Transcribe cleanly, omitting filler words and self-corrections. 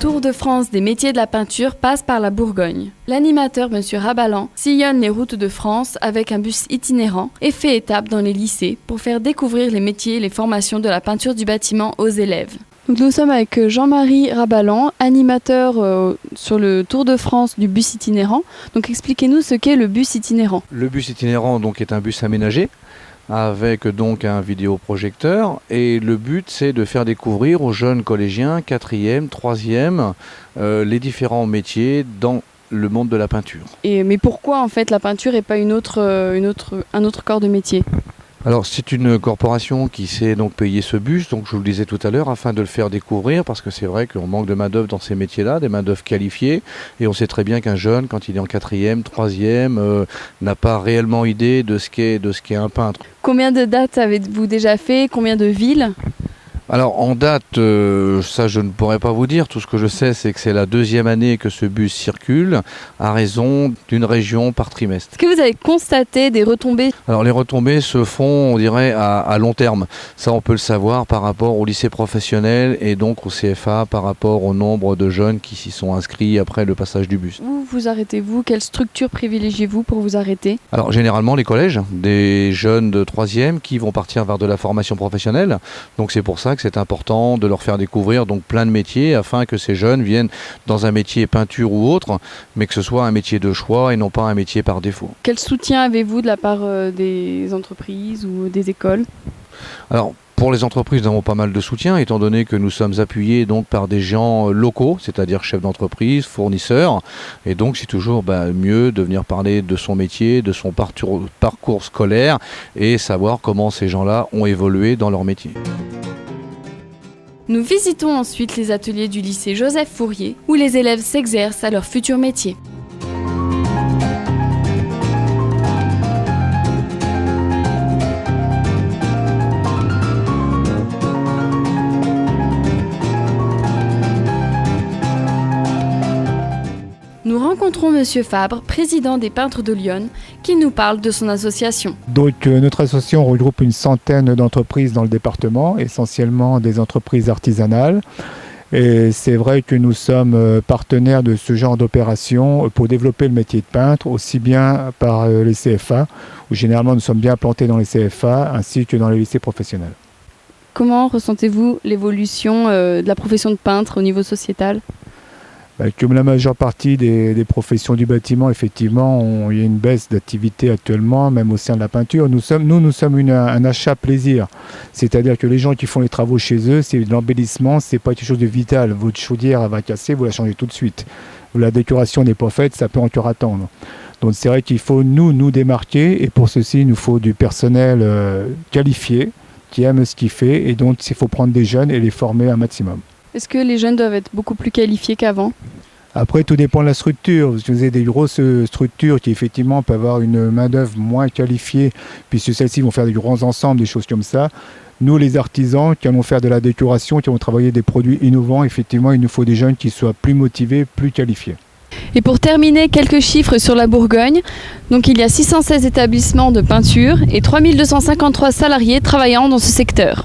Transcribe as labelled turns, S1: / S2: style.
S1: Tour de France des métiers de la peinture passe par la Bourgogne. L'animateur M. Rabalan sillonne les routes de France avec un bus itinérant et fait étape dans les lycées pour faire découvrir les métiers et les formations de la peinture du bâtiment aux élèves. Donc nous sommes avec Jean-Marie Rabalan, animateur sur le Tour de France du bus itinérant. Donc expliquez-nous ce qu'est le bus itinérant.
S2: Le bus itinérant donc, est un bus aménagé avec donc un vidéoprojecteur et le but c'est de faire découvrir aux jeunes collégiens 4e, 3e les différents métiers dans le monde de la peinture.
S1: Mais pourquoi en fait la peinture et pas un autre corps de métier ?
S2: Alors c'est une corporation qui s'est donc payé ce bus, donc je vous le disais tout à l'heure, afin de le faire découvrir, parce que c'est vrai qu'on manque de main d'œuvre dans ces métiers-là, des main d'œuvre qualifiées, et on sait très bien qu'un jeune, quand il est en 4e, 3e, n'a pas réellement idée de ce qu'est un peintre.
S1: Combien de dates avez-vous déjà fait ? Combien de villes ?
S2: Alors en date, ça je ne pourrais pas vous dire. Tout ce que je sais, c'est que c'est la 2e année que ce bus circule, à raison d'une région par trimestre.
S1: Est-ce que vous avez constaté des retombées ?
S2: Alors les retombées se font, on dirait, à long terme. Ça, on peut le savoir par rapport au lycée professionnel et donc au CFA, par rapport au nombre de jeunes qui s'y sont inscrits après le passage du bus.
S1: Où vous arrêtez-vous ? Quelle structure privilégiez-vous pour vous arrêter ?
S2: Alors généralement les collèges, des jeunes de 3e qui vont partir vers de la formation professionnelle. Donc c'est pour ça que c'est important de leur faire découvrir donc plein de métiers afin que ces jeunes viennent dans un métier peinture ou autre, mais que ce soit un métier de choix et non pas un métier par défaut.
S1: Quel soutien avez-vous de la part des entreprises ou des écoles ?
S2: Alors pour les entreprises, nous avons pas mal de soutien, étant donné que nous sommes appuyés donc par des gens locaux, c'est-à-dire chefs d'entreprise, fournisseurs, et donc c'est toujours mieux de venir parler de son métier, de son parcours scolaire et savoir comment ces gens-là ont évolué dans leur métier.
S1: Nous visitons ensuite les ateliers du lycée Joseph Fourier, où les élèves s'exercent à leur futur métier. Nous rencontrons M. Fabre, président des peintres de Lyon, qui nous parle de son association.
S3: Donc notre association regroupe une centaine d'entreprises dans le département, essentiellement des entreprises artisanales. Et c'est vrai que nous sommes partenaires de ce genre d'opération pour développer le métier de peintre, aussi bien par les CFA, où généralement nous sommes bien implantés dans les CFA, ainsi que dans les lycées professionnels.
S1: Comment ressentez-vous l'évolution de la profession de peintre au niveau sociétal ?
S3: Comme la majeure partie des professions du bâtiment, effectivement, il y a une baisse d'activité actuellement, même au sein de la peinture. Nous sommes un achat plaisir. C'est-à-dire que les gens qui font les travaux chez eux, c'est de l'embellissement, c'est pas quelque chose de vital. Votre chaudière elle va casser, vous la changez tout de suite. La décoration n'est pas faite, ça peut encore attendre. Donc c'est vrai qu'il faut nous démarquer, et pour ceci, il nous faut du personnel qualifié, qui aime ce qu'il fait, et donc il faut prendre des jeunes et les former un maximum.
S1: Est-ce que les jeunes doivent être beaucoup plus qualifiés qu'avant ?
S3: Après, tout dépend de la structure. Vous avez des grosses structures qui, effectivement, peuvent avoir une main-d'œuvre moins qualifiée, puisque celles-ci vont faire des grands ensembles, des choses comme ça. Nous, les artisans, qui allons faire de la décoration, qui vont travailler des produits innovants, effectivement, il nous faut des jeunes qui soient plus motivés, plus qualifiés.
S1: Et pour terminer, quelques chiffres sur la Bourgogne. Donc, il y a 616 établissements de peinture et 3253 salariés travaillant dans ce secteur.